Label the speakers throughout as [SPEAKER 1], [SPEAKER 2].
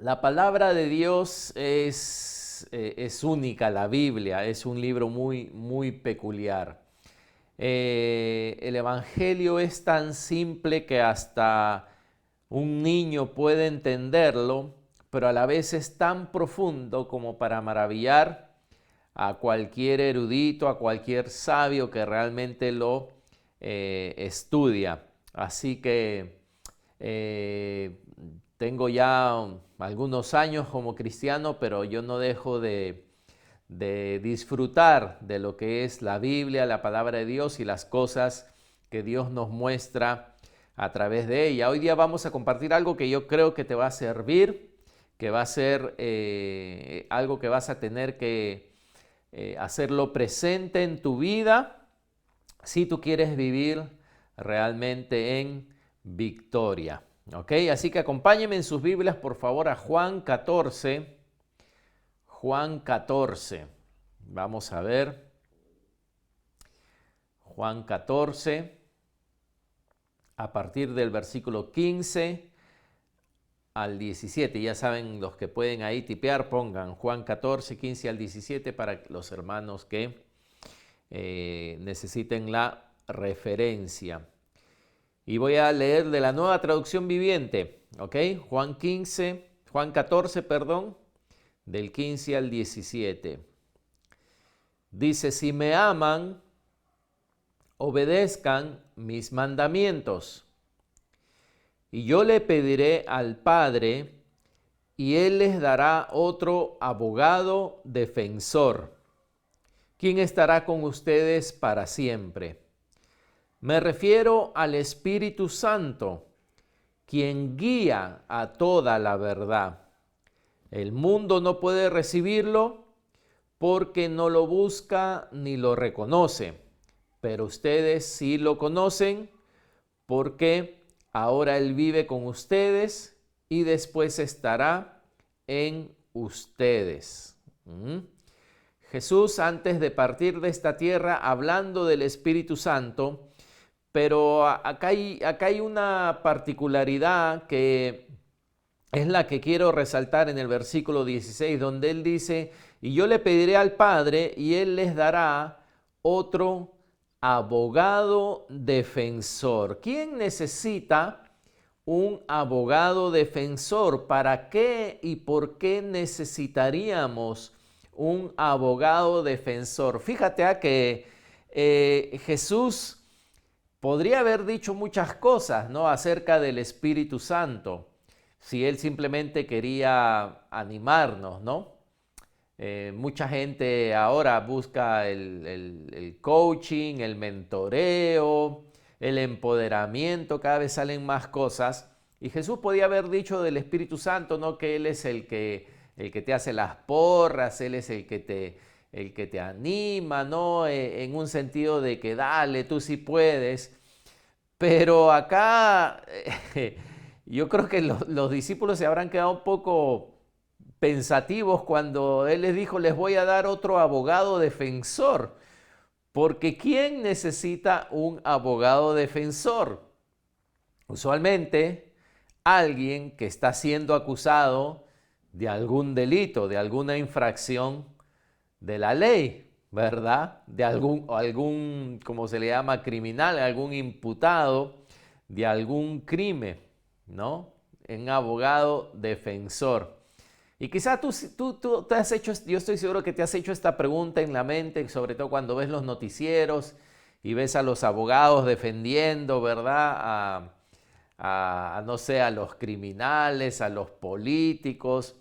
[SPEAKER 1] La palabra de Dios es única, la Biblia es un libro muy peculiar. El Evangelio es tan simple que hasta un niño puede entenderlo, pero a la vez es tan profundo como para maravillar a cualquier erudito, a cualquier sabio que realmente lo estudia. Así que eh, tengo ya algunos años como cristiano, pero yo no dejo de disfrutar de lo que es la Biblia, la palabra de Dios y las cosas que Dios nos muestra a través de ella. Hoy día vamos a compartir algo que yo creo que te va a servir, que va a ser algo que vas a tener que hacerlo presente en tu vida si tú quieres vivir realmente en victoria. ¿Ok? Así que acompáñenme en sus Biblias, por favor, a Juan 14. Juan 14. Vamos a ver. Juan 14, a partir del versículo 15 al 17. Ya saben, los que pueden ahí tipear, pongan Juan 14, 15 al 17 para los hermanos que necesiten la referencia. Y voy a leer de la Nueva Traducción Viviente, ¿ok? Juan 14, perdón, del 15 al 17. Dice, si me aman, obedezcan mis mandamientos. Y yo le pediré al Padre, y Él les dará otro abogado defensor, quien estará con ustedes para siempre. Me refiero al Espíritu Santo, quien guía a toda la verdad. El mundo no puede recibirlo porque no lo busca ni lo reconoce, pero ustedes sí lo conocen porque ahora Él vive con ustedes y después estará en ustedes. Jesús, antes de partir de esta tierra, hablando del Espíritu Santo, pero acá hay una particularidad que es la que quiero resaltar en el versículo 16, donde Él dice, y yo le pediré al Padre y Él les dará otro abogado defensor. ¿Quién necesita un abogado defensor? ¿Para qué y por qué necesitaríamos un abogado defensor? Fíjate que Jesús podría haber dicho muchas cosas, ¿no?, acerca del Espíritu Santo, si Él simplemente quería animarnos, ¿no? Mucha gente ahora busca el coaching, el mentoreo, el empoderamiento, cada vez salen más cosas. Y Jesús podía haber dicho del Espíritu Santo, ¿no?, que Él es el que te hace las porras, Él es el que te anima, ¿no? En un sentido de que dale, tú sí puedes. Pero acá yo creo que los discípulos se habrán quedado un poco pensativos cuando Él les dijo, les voy a dar otro abogado defensor. Porque ¿quién necesita un abogado defensor? Usualmente alguien que está siendo acusado de algún delito, de alguna infracción de la ley, ¿verdad? De algún, como se le llama, criminal, algún imputado de algún crimen, ¿no? Un abogado defensor. Y quizá tú te has hecho, yo estoy seguro que te has hecho esta pregunta en la mente, sobre todo cuando ves los noticieros y ves a los abogados defendiendo, ¿verdad? No sé, a los criminales, a los políticos,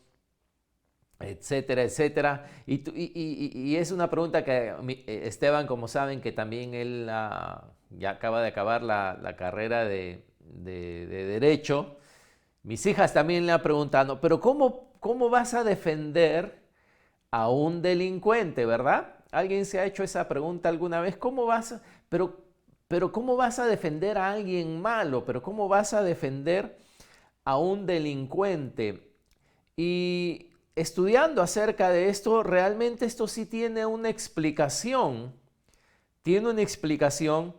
[SPEAKER 1] etcétera, etcétera. Y es una pregunta que Esteban, como saben, que también él ya acaba de acabar la carrera de Derecho. Mis hijas también le han preguntado, pero ¿cómo vas a defender a un delincuente, verdad? ¿Alguien se ha hecho esa pregunta alguna vez? Pero ¿cómo vas a defender a alguien malo? ¿Pero cómo vas a defender a un delincuente? Y estudiando acerca de esto, realmente esto sí tiene una explicación. Tiene una explicación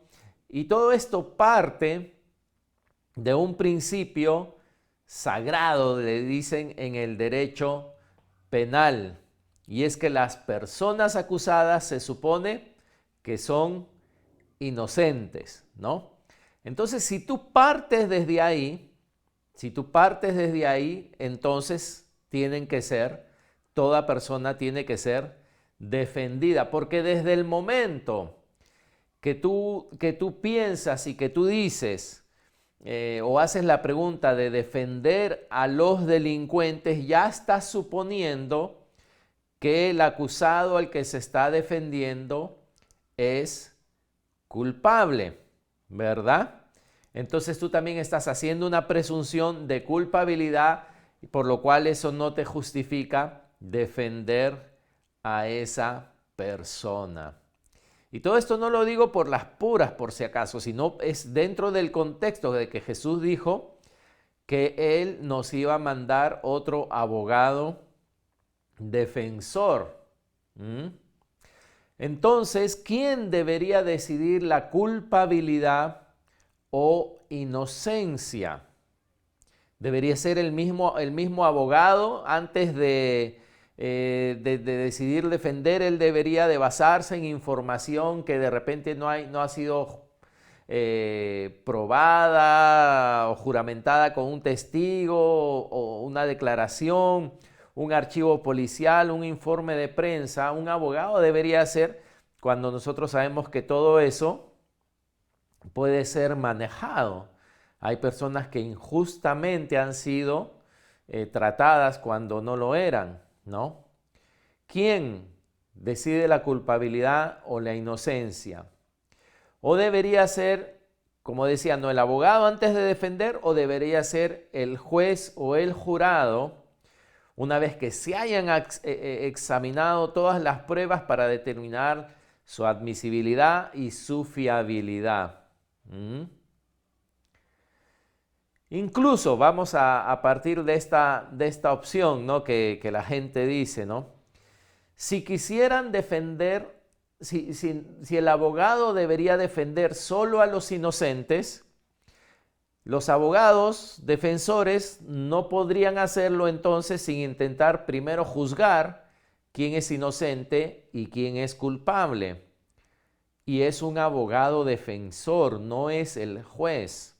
[SPEAKER 1] y todo esto parte de un principio sagrado, le dicen en el derecho penal. Y es que las personas acusadas se supone que son inocentes, ¿no? Entonces, si tú partes desde ahí, entonces toda persona tiene que ser defendida, porque desde el momento que tú piensas y que tú dices o haces la pregunta de defender a los delincuentes, ya estás suponiendo que el acusado al que se está defendiendo es culpable, ¿verdad? Entonces tú también estás haciendo una presunción de culpabilidad, por lo cual eso no te justifica defender a esa persona. Y todo esto no lo digo por las puras, por si acaso, sino es dentro del contexto de que Jesús dijo que Él nos iba a mandar otro abogado defensor. Entonces, ¿quién debería decidir la culpabilidad o inocencia? ¿Debería ser el mismo abogado antes de decidir defender? Él debería de basarse en información que de repente no ha sido probada o juramentada con un testigo o una declaración, un archivo policial, un informe de prensa. Un abogado debería ser, cuando nosotros sabemos que todo eso puede ser manejado. Hay personas que injustamente han sido tratadas cuando no lo eran, ¿no? ¿Quién decide la culpabilidad o la inocencia? O debería ser, como decía, no el abogado antes de defender, o debería ser el juez o el jurado una vez que se hayan examinado todas las pruebas para determinar su admisibilidad y su fiabilidad. Incluso vamos a partir de esta opción, ¿no? que la gente dice, ¿no? Si quisieran defender, si el abogado debería defender solo a los inocentes, los abogados defensores no podrían hacerlo entonces sin intentar primero juzgar quién es inocente y quién es culpable. Y es un abogado defensor, no es el juez.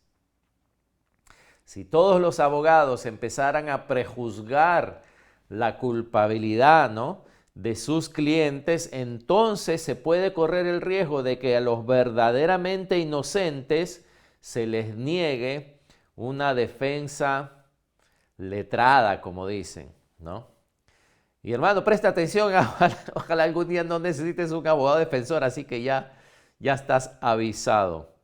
[SPEAKER 1] Si todos los abogados empezaran a prejuzgar la culpabilidad, ¿no?, de sus clientes, entonces se puede correr el riesgo de que a los verdaderamente inocentes se les niegue una defensa letrada, como dicen, ¿no? Y hermano, presta atención, ojalá algún día no necesites un abogado defensor, así que ya estás avisado.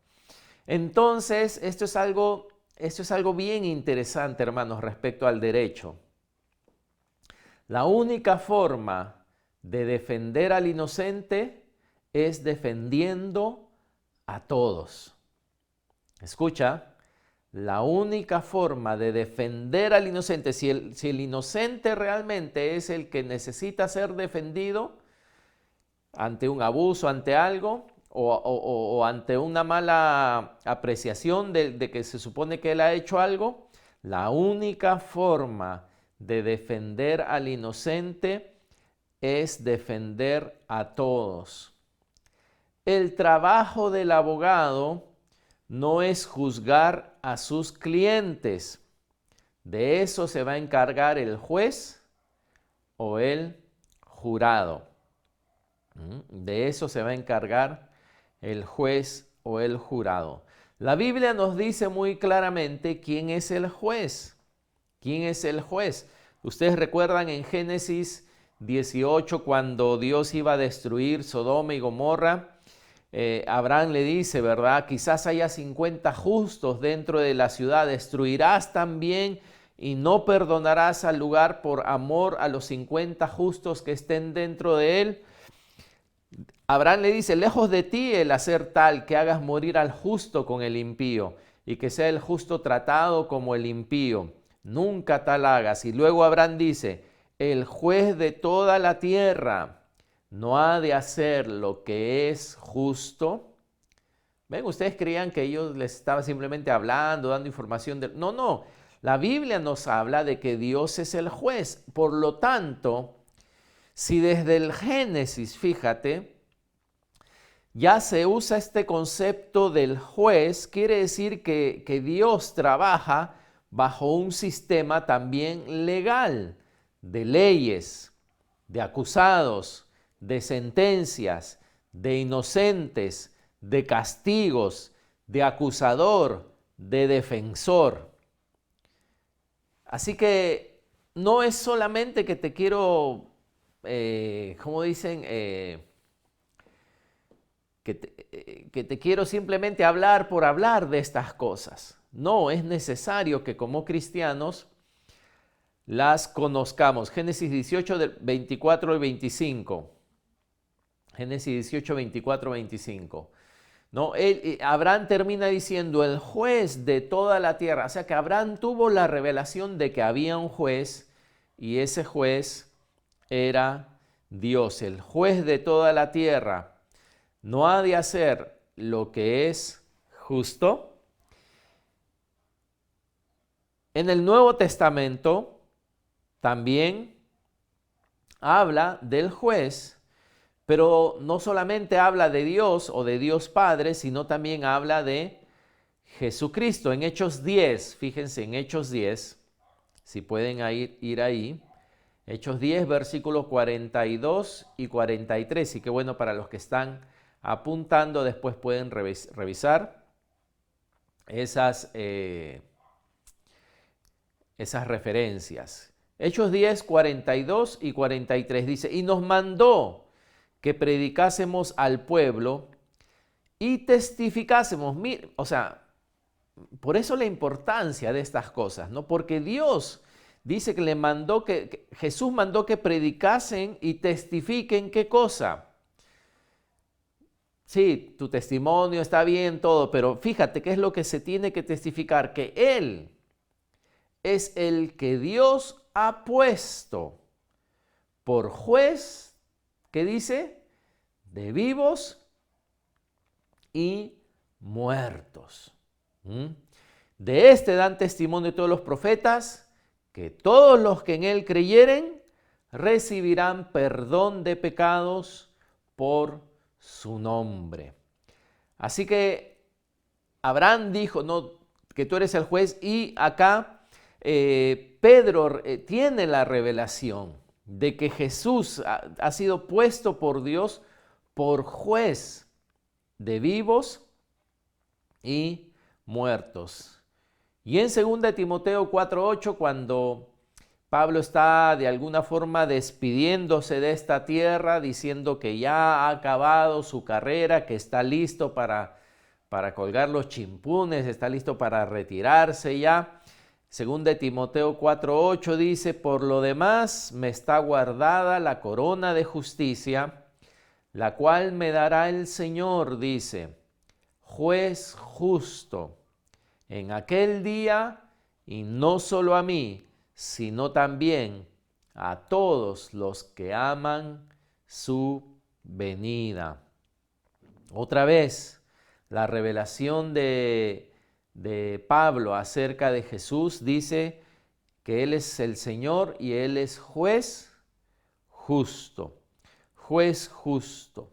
[SPEAKER 1] Entonces, esto es algo bien interesante, hermanos, respecto al derecho. La única forma de defender al inocente es defendiendo a todos. Escucha, la única forma de defender al inocente, si el inocente realmente es el que necesita ser defendido ante un abuso, ante algo, o ante una mala apreciación de que se supone que él ha hecho algo, la única forma de defender al inocente es defender a todos. El trabajo del abogado no es juzgar a sus clientes. De eso se va a encargar el juez o el jurado. De eso se va a encargar el juez o el jurado. La Biblia nos dice muy claramente quién es el juez. ¿Quién es el juez? Ustedes recuerdan en Génesis 18, cuando Dios iba a destruir Sodoma y Gomorra, Abraham le dice, ¿verdad? Quizás haya 50 justos dentro de la ciudad, destruirás también y no perdonarás al lugar por amor a los 50 justos que estén dentro de él. Abraham le dice, lejos de ti el hacer tal, que hagas morir al justo con el impío y que sea el justo tratado como el impío. Nunca tal hagas. Y luego Abraham dice, el juez de toda la tierra no ha de hacer lo que es justo. ¿Ven? Ustedes creían que ellos les estaba simplemente hablando, dando información. No. La Biblia nos habla de que Dios es el juez. Por lo tanto, si desde el Génesis, fíjate, ya se usa este concepto del juez, quiere decir que Dios trabaja bajo un sistema también legal, de leyes, de acusados, de sentencias, de inocentes, de castigos, de acusador, de defensor. Así que no es solamente que te quiero, como dicen, que te quiero simplemente hablar por hablar de estas cosas. No, es necesario que como cristianos las conozcamos. Génesis 18, 24 al 25. Génesis 18, 24, 25. ¿No? Abraham termina diciendo el juez de toda la tierra. O sea que Abraham tuvo la revelación de que había un juez y ese juez era Dios, el juez de toda la tierra. No ha de hacer lo que es justo. En el Nuevo Testamento también habla del juez, pero no solamente habla de Dios o de Dios Padre, sino también habla de Jesucristo. En Hechos 10, fíjense en Hechos 10, si pueden ir ahí, Hechos 10, versículos 42 y 43, y qué bueno para los que están apuntando, después pueden revisar esas referencias. Hechos 10, 42 y 43 dice, y nos mandó que predicásemos al pueblo y testificásemos. O sea, por eso la importancia de estas cosas, ¿no? Porque Dios dice que Jesús mandó que predicasen y testifiquen, ¿qué cosa? Sí, tu testimonio está bien, todo, pero fíjate qué es lo que se tiene que testificar, que Él es el que Dios ha puesto por juez, ¿qué dice? De vivos y muertos. De este dan testimonio todos los profetas, que todos los que en Él creyeren recibirán perdón de pecados por su nombre. Así que Abraham dijo, no, que tú eres el juez, y acá Pedro tiene la revelación de que Jesús ha sido puesto por Dios por juez de vivos y muertos. Y en 2 Timoteo 4:8, cuando Pablo está de alguna forma despidiéndose de esta tierra, diciendo que ya ha acabado su carrera, que está listo para colgar los chimpunes, está listo para retirarse ya. 2 Timoteo 4:8 dice, por lo demás me está guardada la corona de justicia, la cual me dará el Señor, dice, juez justo, en aquel día, y no solo a mí, sino también a todos los que aman su venida. Otra vez, la revelación de Pablo acerca de Jesús dice que Él es el Señor y Él es juez justo. Juez justo.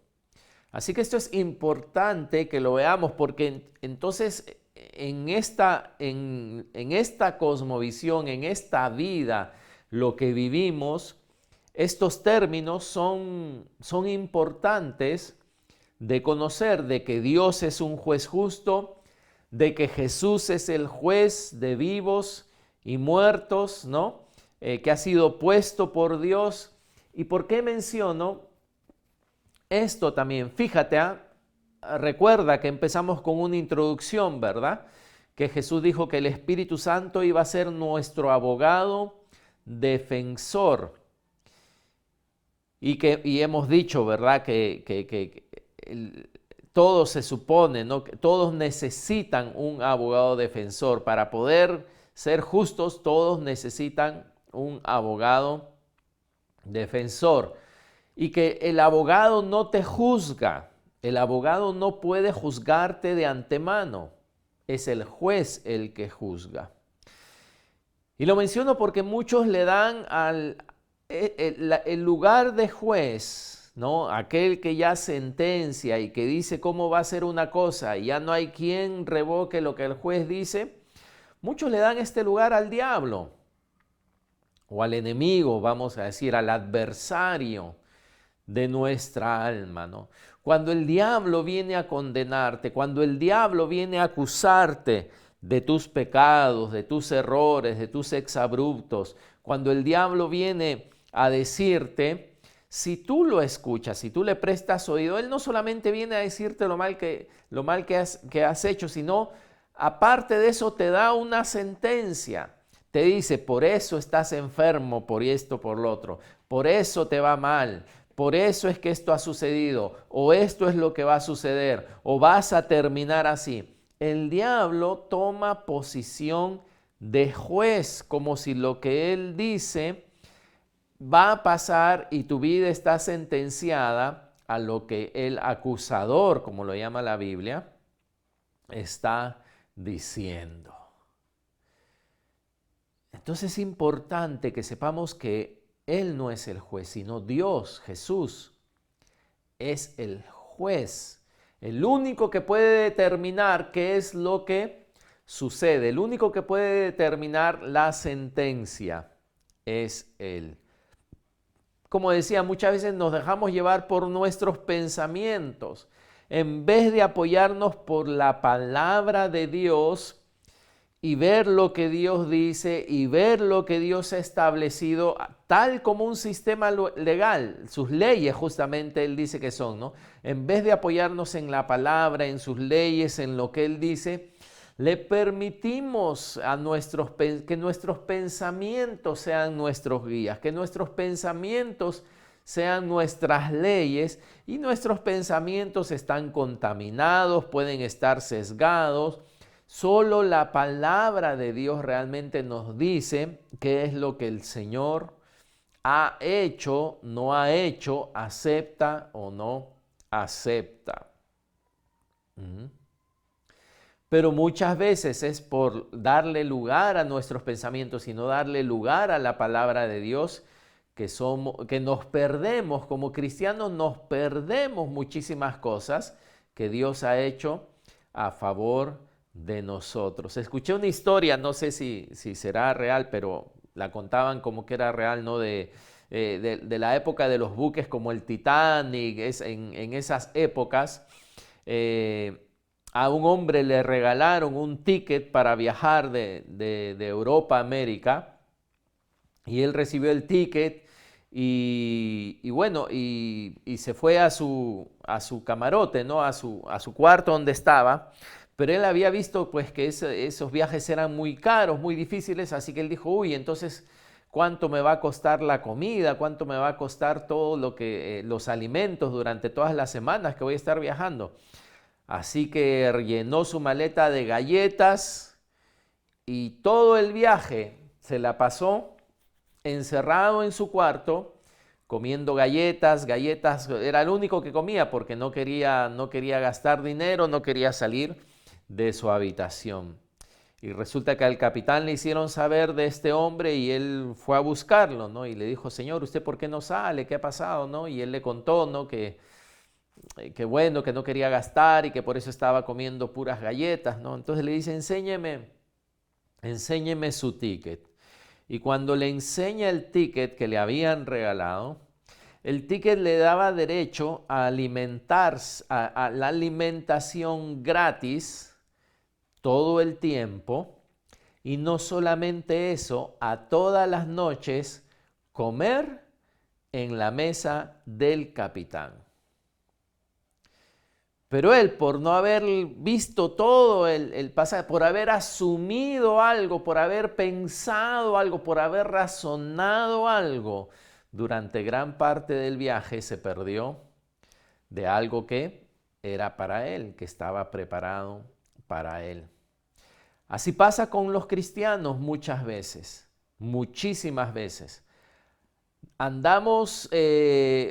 [SPEAKER 1] Así que esto es importante que lo veamos, porque entonces en esta cosmovisión, en esta vida, lo que vivimos, estos términos son importantes de conocer, de que Dios es un juez justo, de que Jesús es el juez de vivos y muertos, ¿no? Que ha sido puesto por Dios. ¿Y por qué menciono esto también? Fíjate, recuerda que empezamos con una introducción, ¿verdad? Que Jesús dijo que el Espíritu Santo iba a ser nuestro abogado defensor. Y hemos dicho, ¿verdad? Que todos se supone, ¿no? Que todos necesitan un abogado defensor. Para poder ser justos, todos necesitan un abogado defensor. Y que el abogado no te juzga. El abogado no puede juzgarte de antemano. Es el juez el que juzga. Y lo menciono porque muchos le dan el lugar de juez, ¿no? Aquel que ya sentencia y que dice cómo va a ser una cosa y ya no hay quien revoque lo que el juez dice. Muchos le dan este lugar al diablo o al enemigo, vamos a decir, al adversario de nuestra alma, ¿no? Cuando el diablo viene a condenarte, cuando el diablo viene a acusarte de tus pecados, de tus errores, de tus exabruptos, cuando el diablo viene a decirte, si tú lo escuchas, si tú le prestas oído, él no solamente viene a decirte lo mal que has hecho, sino aparte de eso te da una sentencia. Te dice, por eso estás enfermo, por esto, por lo otro, por eso te va mal. Por eso es que esto ha sucedido, o esto es lo que va a suceder, o vas a terminar así. El diablo toma posición de juez, como si lo que él dice va a pasar y tu vida está sentenciada a lo que el acusador, como lo llama la Biblia, está diciendo. Entonces es importante que sepamos que Él no es el juez, sino Dios, Jesús, es el juez. El único que puede determinar qué es lo que sucede, el único que puede determinar la sentencia es Él. Como decía, muchas veces nos dejamos llevar por nuestros pensamientos. En vez de apoyarnos por la palabra de Dios, y ver lo que Dios dice y ver lo que Dios ha establecido tal como un sistema legal, sus leyes justamente Él dice que son, ¿no? En vez de apoyarnos en la palabra, en sus leyes, en lo que Él dice, le permitimos a que nuestros pensamientos sean nuestros guías, que nuestros pensamientos sean nuestras leyes y nuestros pensamientos están contaminados, pueden estar sesgados. Solo la palabra de Dios realmente nos dice qué es lo que el Señor ha hecho, no ha hecho, acepta o no acepta. Pero muchas veces es por darle lugar a nuestros pensamientos y no darle lugar a la palabra de Dios que nos perdemos, como cristianos nos perdemos muchísimas cosas que Dios ha hecho a favor de nosotros. Escuché una historia, no sé si será real, pero la contaban como que era real, ¿no? De la época de los buques como el Titanic, en esas épocas, a un hombre le regalaron un ticket para viajar de Europa a América y él recibió el ticket y bueno, y se fue a su camarote, ¿no? A su cuarto donde estaba. Pero él había visto pues que esos viajes eran muy caros, muy difíciles, así que él dijo, uy, entonces, ¿cuánto me va a costar la comida? ¿Cuánto me va a costar todo lo que los alimentos durante todas las semanas que voy a estar viajando? Así que llenó su maleta de galletas y todo el viaje se la pasó encerrado en su cuarto comiendo galletas, era el único que comía porque no quería gastar dinero, no quería salir de su habitación. Y resulta que al capitán le hicieron saber de este hombre y él fue a buscarlo, ¿no? Y le dijo, Señor, ¿usted por qué no sale? ¿Qué ha pasado? ¿No? Y él le contó, ¿no? Que bueno, que no quería gastar y que por eso estaba comiendo puras galletas, ¿no? Entonces le dice, enséñeme su ticket. Y cuando le enseña el ticket que le habían regalado, el ticket le daba derecho a alimentarse, a la alimentación gratis todo el tiempo, y no solamente eso, a todas las noches comer en la mesa del capitán. Pero él, por no haber visto todo el pasaje, por haber asumido algo, por haber pensado algo, por haber razonado algo, durante gran parte del viaje se perdió de algo que era para él, que estaba preparado para él. Así pasa con los cristianos muchas veces, muchísimas veces. Andamos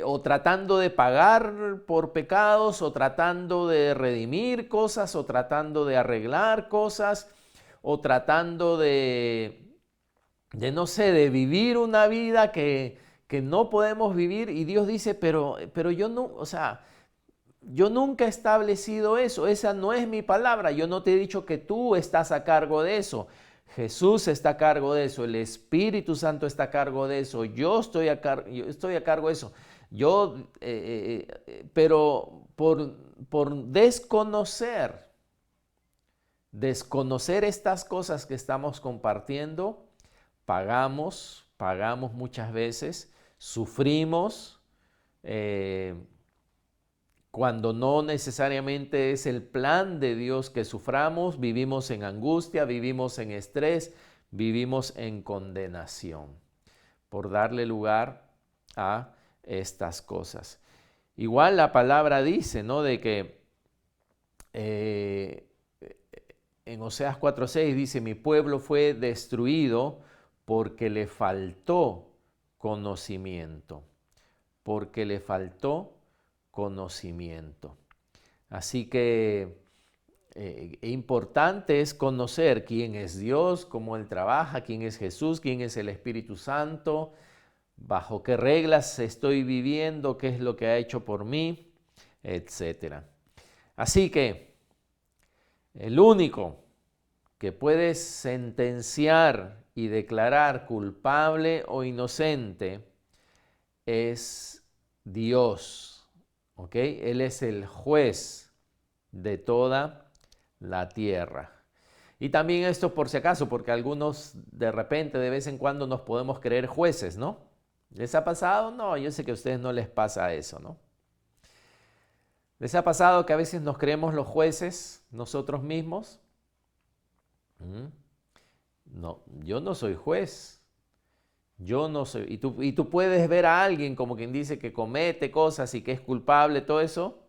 [SPEAKER 1] o tratando de pagar por pecados, o tratando de redimir cosas, o tratando de arreglar cosas, o tratando de no sé, de vivir una vida que no podemos vivir y Dios dice, pero yo no, o sea, yo nunca he establecido eso, esa no es mi palabra, yo no te he dicho que tú estás a cargo de eso. Jesús está a cargo de eso, el Espíritu Santo está a cargo de eso, yo estoy a cargo de eso. Pero por desconocer estas cosas que estamos compartiendo, pagamos muchas veces, sufrimos, cuando no necesariamente es el plan de Dios que suframos, vivimos en angustia, vivimos en estrés, vivimos en condenación, por darle lugar a estas cosas. Igual la palabra dice, ¿no? De que en Oseas 4:6 dice, mi pueblo fue destruido porque le faltó conocimiento, porque le faltó conocimiento. Así que importante es conocer quién es Dios, cómo Él trabaja, quién es Jesús, quién es el Espíritu Santo, bajo qué reglas estoy viviendo, qué es lo que ha hecho por mí, etc. Así que el único que puede sentenciar y declarar culpable o inocente es Dios, ¿ok? Él es el juez de toda la tierra. Y también esto por si acaso, porque algunos de repente, de vez en cuando nos podemos creer jueces, ¿no? ¿Les ha pasado? No, yo sé que a ustedes no les pasa eso, ¿no? ¿Les ha pasado que a veces nos creemos los jueces nosotros mismos? No, yo no soy juez. Yo no soy. Y tú puedes ver a alguien como quien dice que comete cosas y que es culpable, todo eso.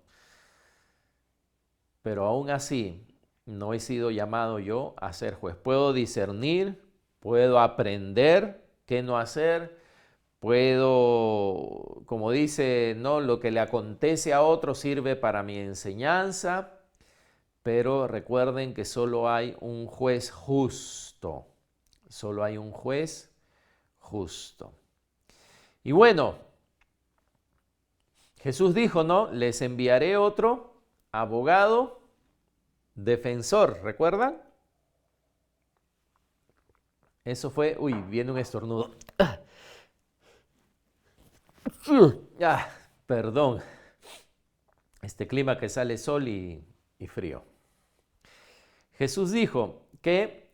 [SPEAKER 1] Pero aún así, no he sido llamado yo a ser juez. Puedo discernir, puedo aprender qué no hacer, puedo, como dice, no, lo que le acontece a otro sirve para mi enseñanza, pero recuerden que solo hay un juez justo. Solo hay un juez justo. Y bueno, Jesús dijo, ¿no? Les enviaré otro abogado, defensor, ¿recuerdan? Eso fue, uy, viene un estornudo. Perdón. Este clima que sale sol y frío. Jesús dijo que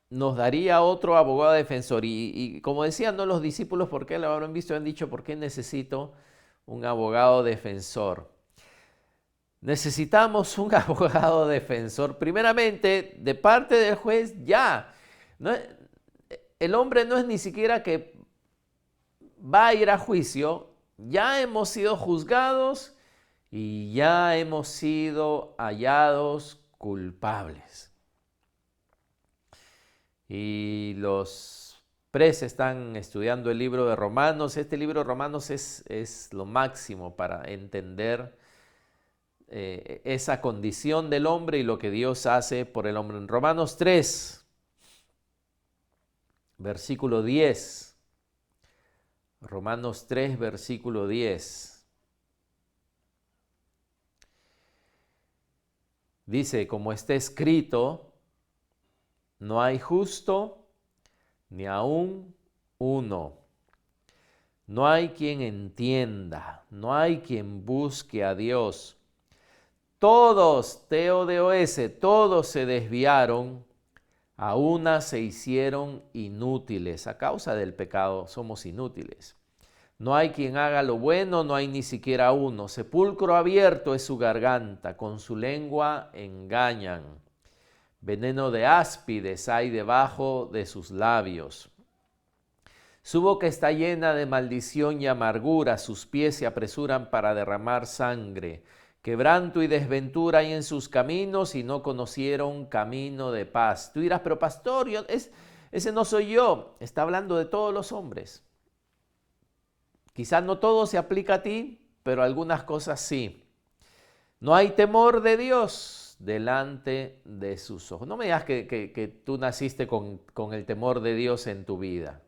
[SPEAKER 1] nos daría otro abogado defensor. Y como decían, ¿no? Los discípulos, ¿por qué lo habrán visto? Han dicho, ¿por qué necesito un abogado defensor? Necesitamos un abogado defensor. Primeramente, de parte del juez, ya. No, el hombre no es ni siquiera que va a ir a juicio. Ya hemos sido juzgados y ya hemos sido hallados culpables. Y los presos están estudiando el libro de Romanos. Este libro de Romanos es lo máximo para entender esa condición del hombre y lo que Dios hace por el hombre. En Romanos 3, versículo 10. Romanos 3, versículo 10. Dice, como está escrito, no hay justo ni aún uno. No hay quien entienda, no hay quien busque a Dios. Todos, T-O-D-O-S, todos se desviaron, a una se hicieron inútiles. A causa del pecado somos inútiles. No hay quien haga lo bueno, no hay ni siquiera uno. Sepulcro abierto es su garganta, con su lengua engañan. Veneno de áspides hay debajo de sus labios. Su boca está llena de maldición y amargura, sus pies se apresuran para derramar sangre. Quebranto y desventura hay en sus caminos y no conocieron camino de paz. Tú dirás, pero pastor, ese no soy yo. Está hablando de todos los hombres. Quizás no todo se aplica a ti, pero algunas cosas sí. No hay temor de Dios. luz delante de sus ojos. No me digas que tú naciste con el temor de Dios en tu vida.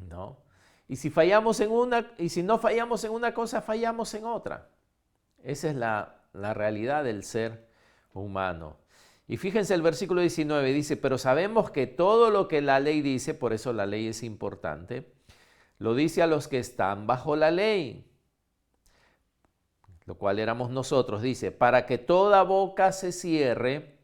[SPEAKER 1] ¿No? Y si fallamos en una, y si no fallamos en una cosa, fallamos en otra. Esa es la realidad del ser humano. Y fíjense el versículo 19, dice, pero sabemos que todo lo que la ley dice, por eso la ley es importante, lo dice a los que están bajo la ley, lo cual éramos nosotros, dice, para que toda boca se cierre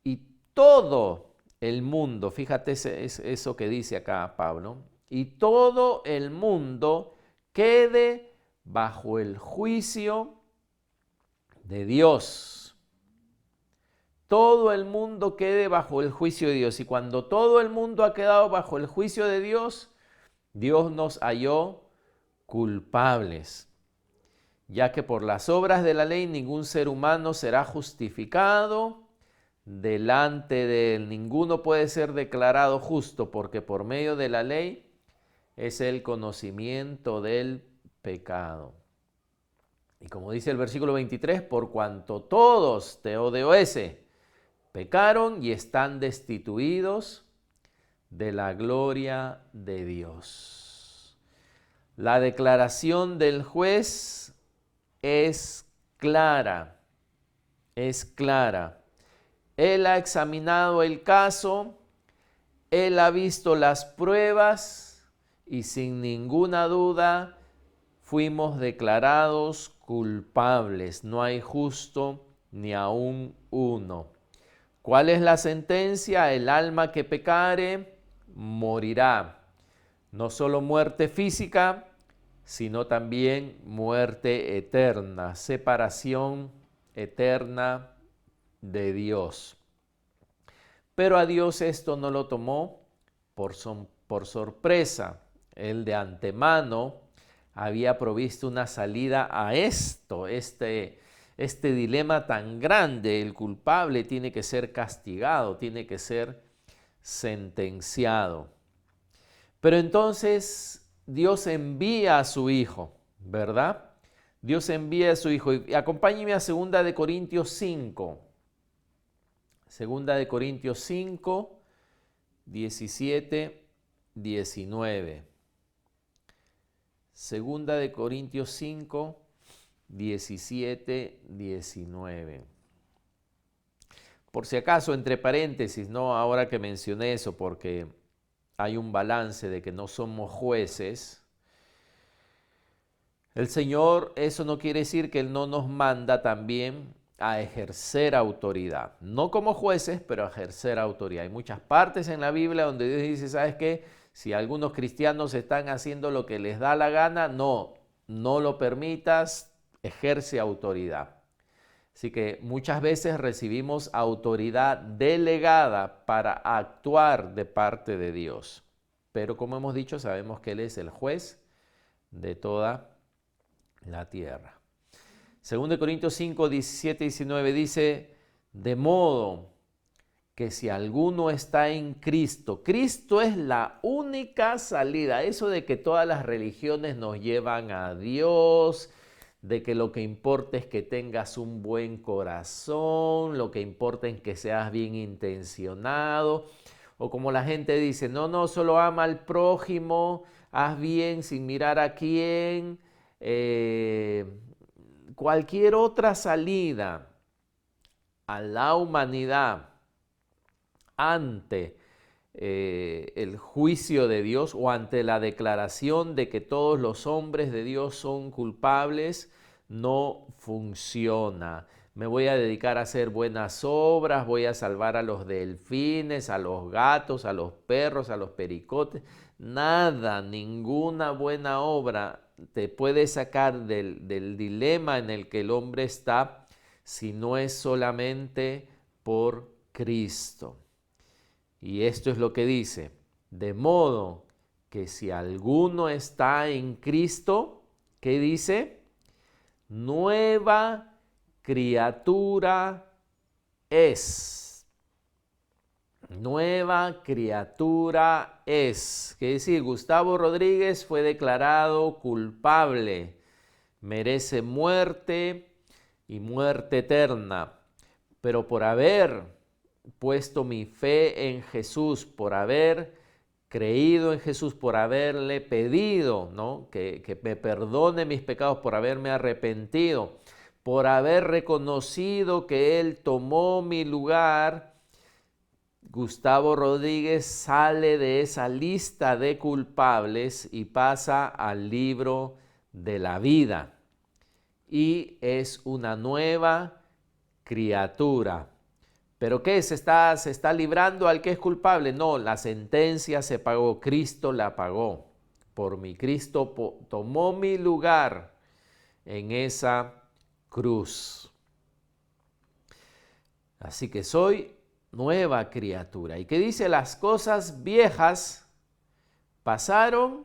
[SPEAKER 1] y todo el mundo, fíjate eso que dice acá Pablo, y todo el mundo quede bajo el juicio de Dios. Todo el mundo quede bajo el juicio de Dios. Y cuando todo el mundo ha quedado bajo el juicio de Dios, Dios nos halló culpables, ya que por las obras de la ley ningún ser humano será justificado delante de él. Ninguno puede ser declarado justo, porque por medio de la ley es el conocimiento del pecado. Y como dice el versículo 23, por cuanto todos, TODOS, pecaron y están destituidos de la gloria de Dios. La declaración del juez es clara, es clara. Él ha examinado el caso, él ha visto las pruebas y sin ninguna duda fuimos declarados culpables. No hay justo ni aun uno. ¿Cuál es la sentencia? El alma que pecare morirá. No solo muerte física, sino también muerte eterna, separación eterna de Dios. Pero a Dios esto no lo tomó por sorpresa. Él de antemano había provisto una salida a este dilema tan grande. El culpable tiene que ser castigado, tiene que ser sentenciado. Pero entonces Dios envía a su Hijo, ¿verdad? Dios envía a su Hijo. Y acompáñenme a 2 de Corintios 5. 2 de Corintios 5, 17, 19. 2 de Corintios 5, 17, 19. Por si acaso, entre paréntesis, no ahora que mencioné eso, porque hay un balance de que no somos jueces. El Señor, eso no quiere decir que Él no nos manda también a ejercer autoridad. No como jueces, pero a ejercer autoridad. Hay muchas partes en la Biblia donde Dios dice, ¿sabes qué? Si algunos cristianos están haciendo lo que les da la gana, no lo permitas, ejerce autoridad. Así que muchas veces recibimos autoridad delegada para actuar de parte de Dios. Pero como hemos dicho, sabemos que Él es el juez de toda la tierra. 2 Corintios 5, 17 y 19 dice, de modo que si alguno está en Cristo, Cristo es la única salida. Eso de que todas las religiones nos llevan a Dios, de que lo que importa es que tengas un buen corazón, lo que importa es que seas bien intencionado, o como la gente dice, no, solo ama al prójimo, haz bien sin mirar a quién, cualquier otra salida a la humanidad ante el juicio de Dios o ante la declaración de que todos los hombres de Dios son culpables, no funciona. Me voy a dedicar a hacer buenas obras, voy a salvar a los delfines, a los gatos, a los perros, a los pericotes. Nada, ninguna buena obra te puede sacar del dilema en el que el hombre está si no es solamente por Cristo. Y esto es lo que dice, de modo que si alguno está en Cristo, ¿qué dice? Nueva criatura es. Nueva criatura es. ¿Qué decir? Gustavo Rodríguez fue declarado culpable, merece muerte, y muerte eterna. Pero por haber puesto mi fe en Jesús, por haber creído en Jesús, por haberle pedido, ¿no?, que me perdone mis pecados, por haberme arrepentido, por haber reconocido que Él tomó mi lugar, Gustavo Rodríguez sale de esa lista de culpables y pasa al libro de la vida. Y es una nueva criatura. ¿Pero qué? ¿Se está librando al que es culpable? No, la sentencia se pagó, Cristo la pagó. Por mí, Cristo tomó mi lugar en esa cruz. Así que soy nueva criatura. ¿Y qué dice? Las cosas viejas pasaron,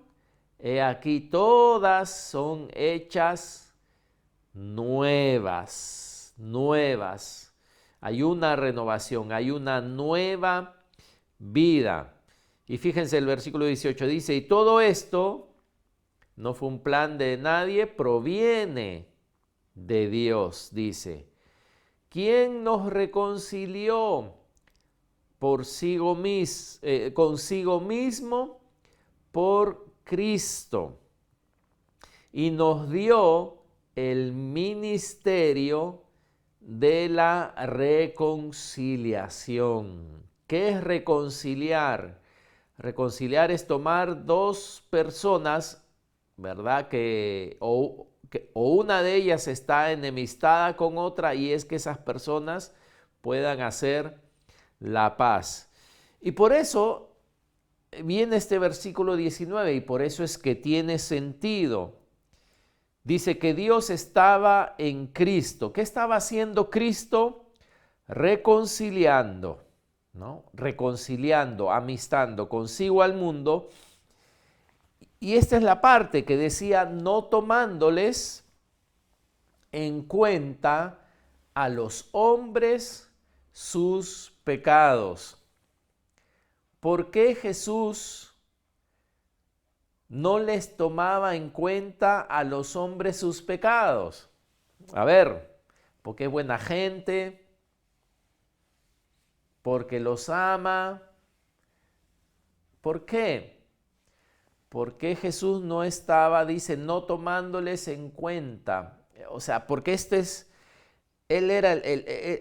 [SPEAKER 1] he aquí todas son hechas nuevas, nuevas. Hay una renovación, hay una nueva vida. Y fíjense, el versículo 18 dice, y todo esto no fue un plan de nadie, proviene de Dios, dice. ¿Quién nos reconcilió consigo mismo por Cristo y nos dio el ministerio de la reconciliación? ¿Qué es reconciliar? Reconciliar es tomar dos personas, ¿verdad?, o una de ellas está enemistada con otra, y es que esas personas puedan hacer la paz. Y por eso viene este versículo 19, y por eso es que tiene sentido. Dice que Dios estaba en Cristo. ¿Qué estaba haciendo Cristo? Reconciliando, ¿no? Reconciliando, amistando consigo al mundo. Y esta es la parte que decía, no tomándoles en cuenta a los hombres sus pecados. ¿Por qué Jesús no les tomaba en cuenta a los hombres sus pecados? A ver, porque es buena gente, porque los ama. ¿Por qué? ¿Por qué Jesús no estaba, dice, no tomándoles en cuenta? O sea, porque él era,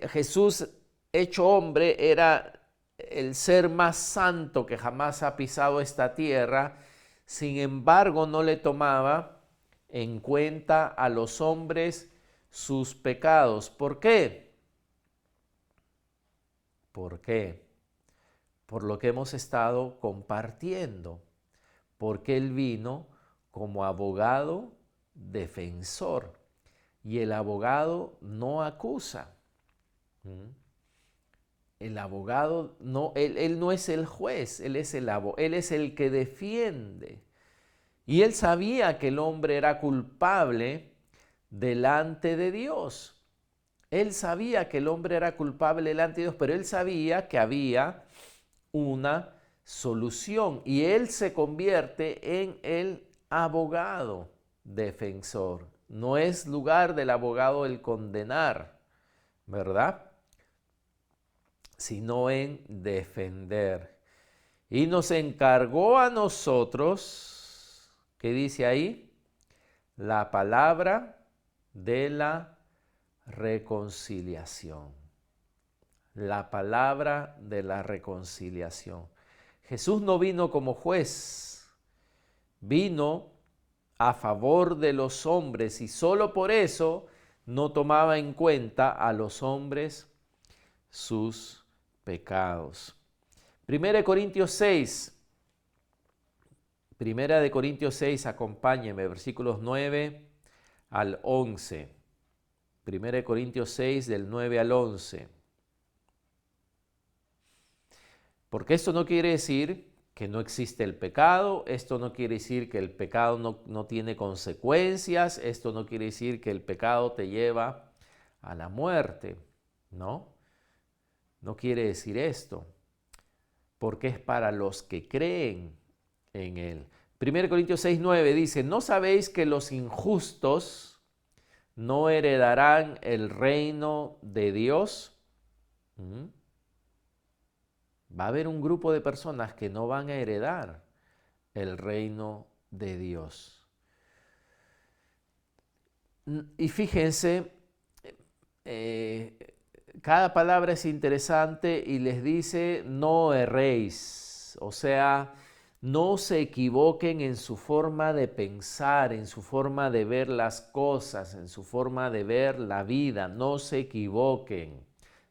[SPEAKER 1] Jesús hecho hombre, era el ser más santo que jamás ha pisado esta tierra. Sin embargo, no le tomaba en cuenta a los hombres sus pecados. ¿Por qué? ¿Por qué? Por lo que hemos estado compartiendo. Porque Él vino como abogado defensor, y el abogado no acusa. El abogado no, él no es el juez, él es el que defiende. Y Él sabía que el hombre era culpable delante de Dios. Él sabía que el hombre era culpable delante de Dios, pero Él sabía que había una solución, y Él se convierte en el abogado defensor. No es lugar del abogado el condenar, ¿verdad?, sino en defender. Y nos encargó a nosotros, ¿qué dice ahí? La palabra de la reconciliación. La palabra de la reconciliación. Jesús no vino como juez, vino a favor de los hombres, y solo por eso no tomaba en cuenta a los hombres sus pecados. Primera de Corintios 6, acompáñeme, versículos 9 al 11. Primera de Corintios 6, del 9 al 11. Porque esto no quiere decir que no existe el pecado, esto no quiere decir que el pecado no tiene consecuencias, esto no quiere decir que el pecado te lleva a la muerte, ¿no? No quiere decir esto, porque es para los que creen en Él. 1 Corintios 6:9 dice, ¿no sabéis que los injustos no heredarán el reino de Dios. Va a haber un grupo de personas que no van a heredar el reino de Dios. Y fíjense, cada palabra es interesante y les dice no erréis, o sea, no se equivoquen en su forma de pensar, en su forma de ver las cosas, en su forma de ver la vida, no se equivoquen,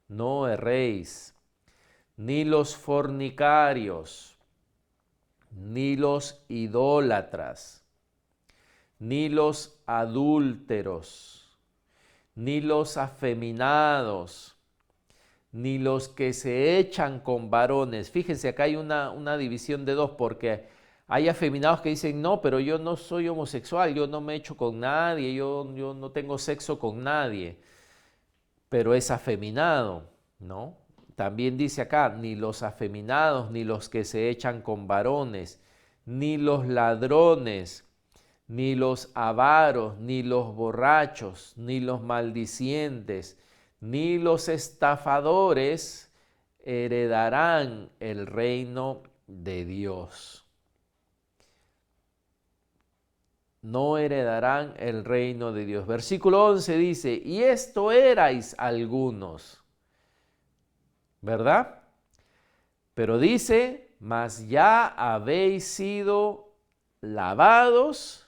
[SPEAKER 1] no erréis, ni los fornicarios, ni los idólatras, ni los adúlteros, ni los afeminados, ni los que se echan con varones. Fíjense, acá hay una división de dos, porque hay afeminados que dicen, no, pero yo no soy homosexual, yo no me echo con nadie, yo no tengo sexo con nadie, pero es afeminado, ¿no? También dice acá, ni los afeminados, ni los que se echan con varones, ni los ladrones, ni los avaros, ni los borrachos, ni los maldicientes, ni los estafadores heredarán el reino de Dios. No heredarán el reino de Dios. Versículo 11 dice, y esto erais algunos, ¿verdad? Pero dice, mas ya habéis sido lavados,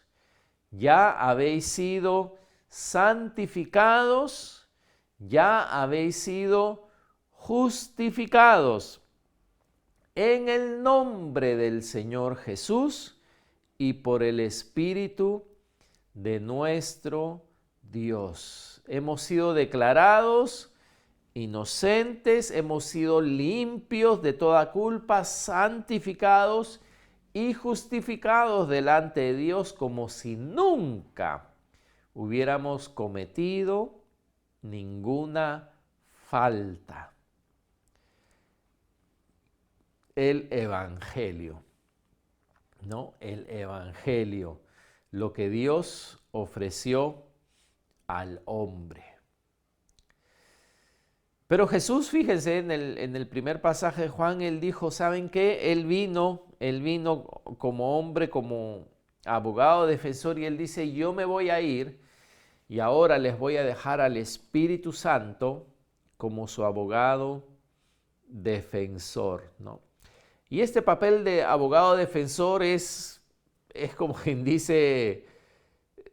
[SPEAKER 1] ya habéis sido santificados, ya habéis sido justificados en el nombre del Señor Jesús y por el Espíritu de nuestro Dios. Hemos sido declarados inocentes, hemos sido limpios de toda culpa, santificados y justificados delante de Dios como si nunca hubiéramos cometido ninguna falta. El Evangelio, ¿no? El Evangelio, lo que Dios ofreció al hombre. Pero Jesús, fíjense, en el primer pasaje de Juan, Él dijo, ¿saben qué? Él vino como hombre, como abogado defensor, y Él dice, yo me voy a ir y ahora les voy a dejar al Espíritu Santo como su abogado defensor, ¿no? Y este papel de abogado defensor es como quien dice,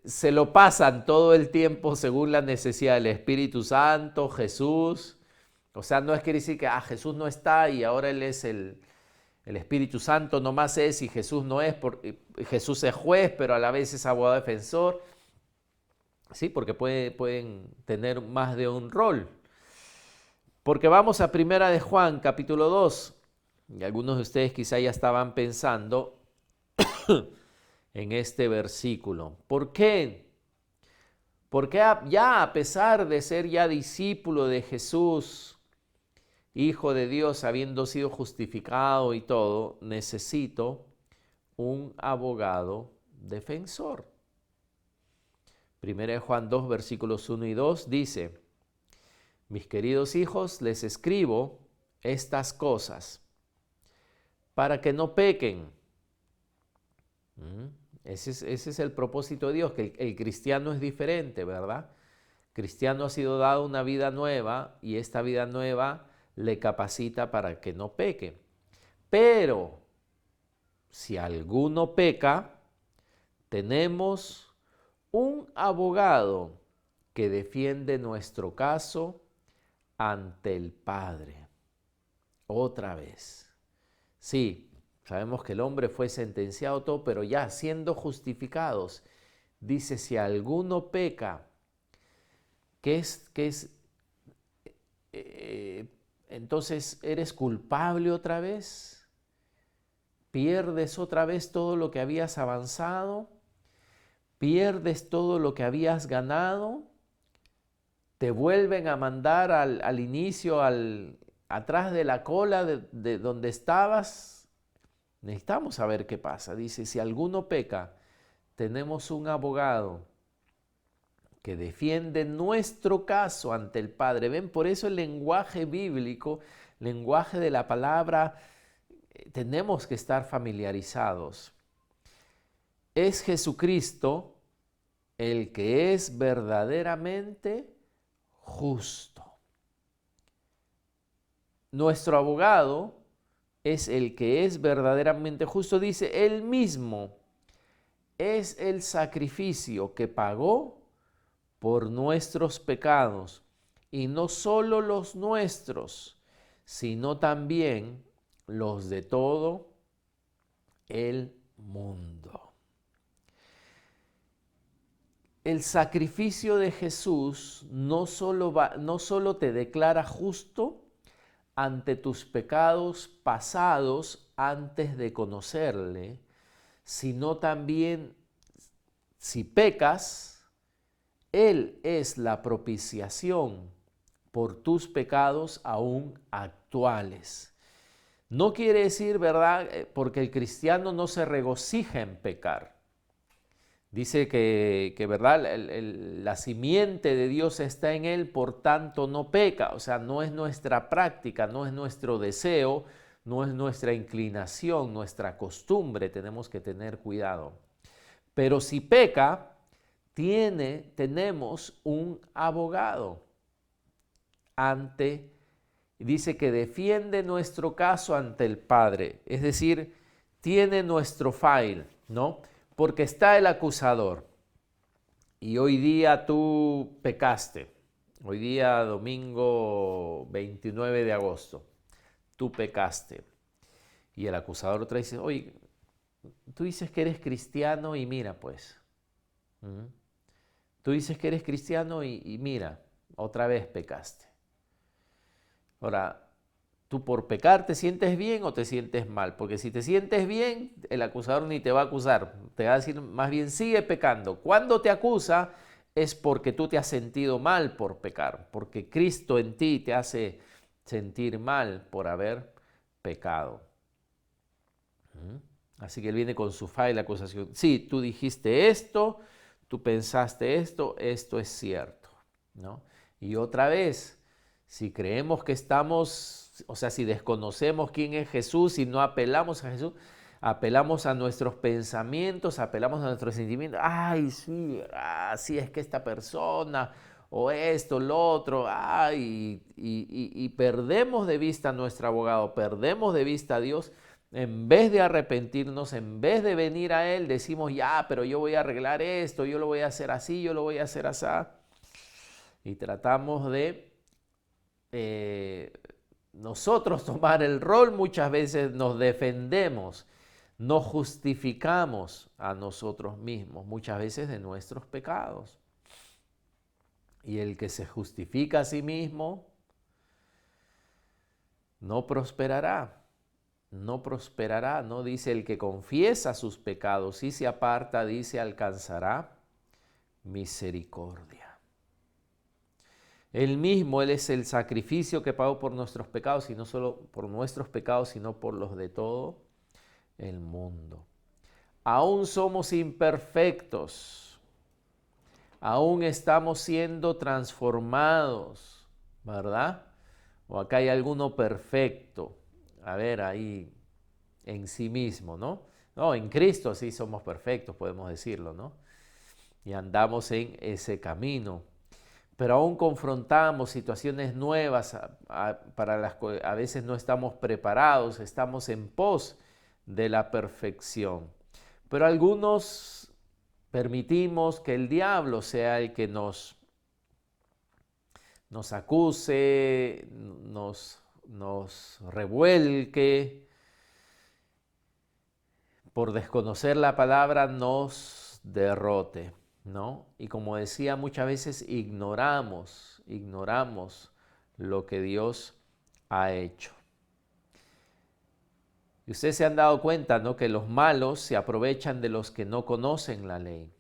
[SPEAKER 1] se lo pasan todo el tiempo según la necesidad del Espíritu Santo, Jesús. O sea, no es que decir que Jesús no está y ahora Él es el Espíritu Santo nomás es y Jesús no es, porque Jesús es juez, pero a la vez es abogado defensor. Sí, porque pueden tener más de un rol. Porque vamos a Primera de Juan, capítulo 2, y algunos de ustedes quizá ya estaban pensando en este versículo. ¿Por qué? Porque ya a pesar de ser ya discípulo de Jesús, Hijo de Dios, habiendo sido justificado y todo, necesito un abogado defensor. Primera de Juan 2, versículos 1 y 2 dice, mis queridos hijos, les escribo estas cosas para que no pequen. Ese es el propósito de Dios, que el cristiano es diferente, ¿verdad? Cristiano ha sido dado una vida nueva y esta vida nueva le capacita para que no peque. Pero si alguno peca, tenemos un abogado que defiende nuestro caso ante el Padre. Otra vez. Sí, sabemos que el hombre fue sentenciado todo, pero ya siendo justificados, dice, si alguno peca, entonces eres culpable otra vez, pierdes otra vez todo lo que habías avanzado, pierdes todo lo que habías ganado, te vuelven a mandar al inicio, atrás de la cola de donde estabas. Necesitamos saber qué pasa. Dice, si alguno peca, tenemos un abogado que defiende nuestro caso ante el Padre. Ven, por eso el lenguaje bíblico, lenguaje de la palabra, tenemos que estar familiarizados. Es Jesucristo el que es verdaderamente justo. Nuestro abogado es el que es verdaderamente justo. Dice, él mismo es el sacrificio que pagó por nuestros pecados, y no solo los nuestros, sino también los de todo el mundo. El sacrificio de Jesús no solo te declara justo ante tus pecados pasados antes de conocerle, sino también si pecas, Él es la propiciación por tus pecados aún actuales. No quiere decir, ¿verdad?, porque el cristiano no se regocija en pecar. Dice que ¿verdad?, la simiente de Dios está en él, por tanto no peca. O sea, no es nuestra práctica, no es nuestro deseo, no es nuestra inclinación, nuestra costumbre. Tenemos que tener cuidado. Pero si peca, tenemos un abogado dice que defiende nuestro caso ante el Padre. Es decir, tiene nuestro file, ¿no? Porque está el acusador, y hoy día tú pecaste, hoy día domingo 29 de agosto, tú pecaste, y el acusador te dice, oye, tú dices que eres cristiano y mira pues, tú dices que eres cristiano y mira, otra vez pecaste. Ahora, ¿tú por pecar te sientes bien o te sientes mal? Porque si te sientes bien, el acusador ni te va a acusar. Te va a decir, más bien, sigue pecando. Cuando te acusa es porque tú te has sentido mal por pecar, porque Cristo en ti te hace sentir mal por haber pecado. Así que él viene con su file de acusación. Sí, tú dijiste esto, tú pensaste esto es cierto, ¿no? Y otra vez, si creemos que estamos, o sea, si desconocemos quién es Jesús y no apelamos a Jesús, apelamos a nuestros pensamientos, apelamos a nuestros sentimientos. Ay, sí, sí es que esta persona, o esto, lo otro, y perdemos de vista a nuestro abogado, perdemos de vista a Dios. En vez de arrepentirnos, en vez de venir a Él, decimos, ya, pero yo voy a arreglar esto, yo lo voy a hacer así, yo lo voy a hacer así. Y tratamos de nosotros tomar el rol. Muchas veces nos defendemos, nos justificamos a nosotros mismos, muchas veces de nuestros pecados. Y el que se justifica a sí mismo no prosperará. No prosperará, ¿no? Dice, el que confiesa sus pecados y se aparta, dice, alcanzará misericordia. Él mismo, Él es el sacrificio que pagó por nuestros pecados, y no solo por nuestros pecados, sino por los de todo el mundo. Aún somos imperfectos, aún estamos siendo transformados, ¿verdad? O acá hay alguno perfecto. A ver, ahí en sí mismo, ¿no? No, en Cristo sí somos perfectos, podemos decirlo, ¿no? Y andamos en ese camino. Pero aún confrontamos situaciones nuevas para las que a veces no estamos preparados, estamos en pos de la perfección. Pero algunos permitimos que el diablo sea el que nos acuse, nos revuelque, por desconocer la palabra nos derrote, ¿no? Y como decía, muchas veces ignoramos lo que Dios ha hecho. Y ustedes se han dado cuenta, ¿no?, que los malos se aprovechan de los que no conocen la ley.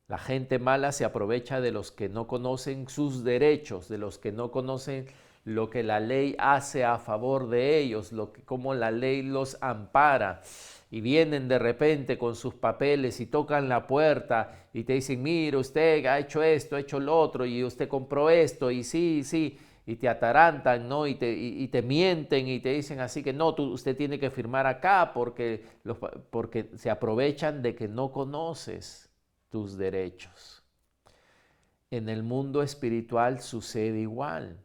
[SPEAKER 1] La gente mala se aprovecha de los que no conocen sus derechos, de los que no conocen lo que la ley hace a favor de ellos, cómo la ley los ampara. Y vienen de repente con sus papeles y tocan la puerta y te dicen, mire, usted ha hecho esto, ha hecho lo otro, y usted compró esto, y sí, sí, y te atarantan, ¿no? Y te mienten y te dicen así que no, usted tiene que firmar acá porque se aprovechan de que no conoces tus derechos. En el mundo espiritual sucede igual.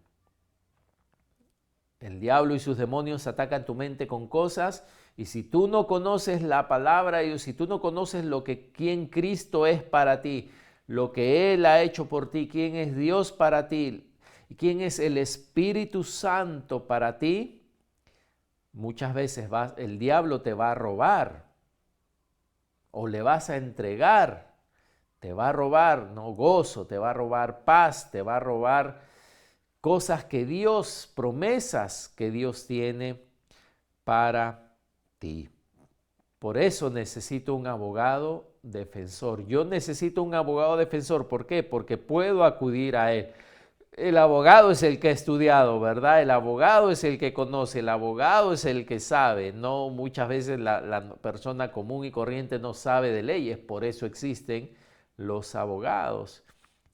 [SPEAKER 1] El diablo y sus demonios atacan tu mente con cosas, y si tú no conoces la palabra de Dios, si tú no conoces quién Cristo es para ti, lo que Él ha hecho por ti, quién es Dios para ti, y quién es el Espíritu Santo para ti, muchas veces el diablo te va a robar o le vas a entregar. Te va a robar, no gozo, te va a robar paz, te va a robar cosas que Dios, promesas que Dios tiene para ti. Por eso necesito un abogado defensor. Yo necesito un abogado defensor. ¿Por qué? Porque puedo acudir a él. El abogado es el que ha estudiado, ¿verdad? El abogado es el que conoce, el abogado es el que sabe. No, muchas veces la persona común y corriente no sabe de leyes, por eso existen los abogados.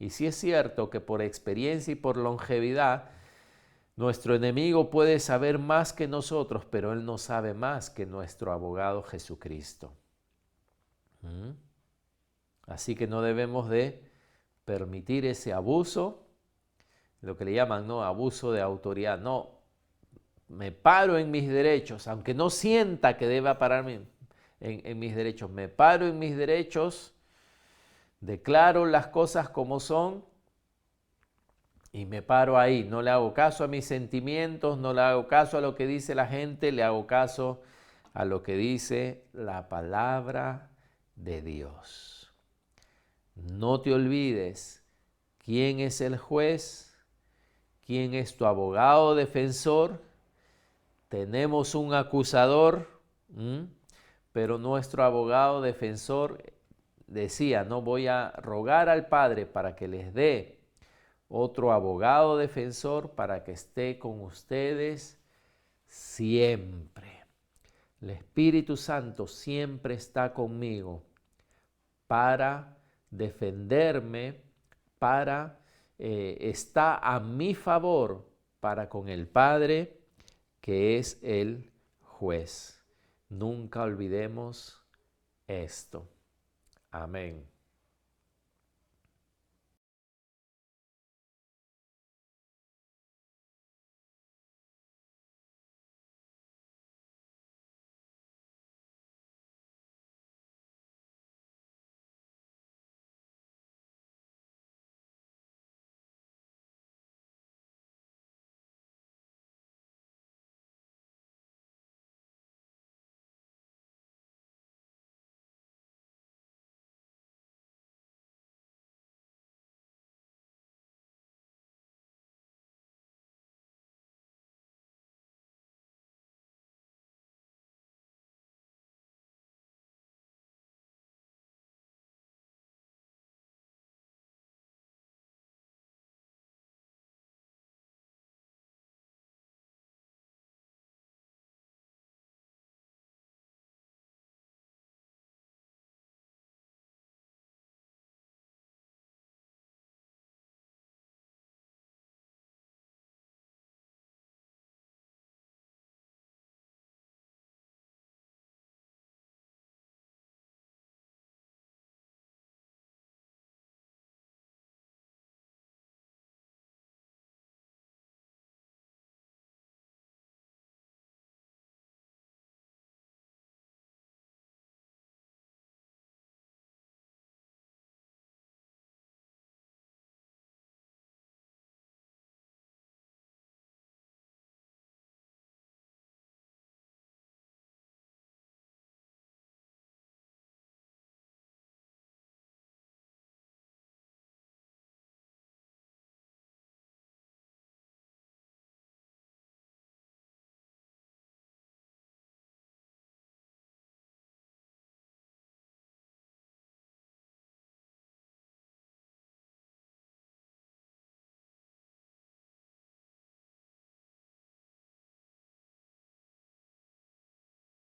[SPEAKER 1] Y sí es cierto que por experiencia y por longevidad, nuestro enemigo puede saber más que nosotros, pero él no sabe más que nuestro abogado Jesucristo. Así que no debemos de permitir ese abuso, lo que le llaman, ¿no?, abuso de autoridad. No, me paro en mis derechos, aunque no sienta que deba pararme en mis derechos. Me paro en mis derechos, declaro las cosas como son y me paro ahí. No le hago caso a mis sentimientos, no le hago caso a lo que dice la gente, le hago caso a lo que dice la palabra de Dios. No te olvides quién es el juez, quién es tu abogado defensor. Tenemos un acusador, pero nuestro abogado defensor decía, no voy a rogar al Padre para que les dé otro abogado defensor para que esté con ustedes siempre. El Espíritu Santo siempre está conmigo para defenderme, está a mi favor para con el Padre, que es el juez. Nunca olvidemos esto. Amén.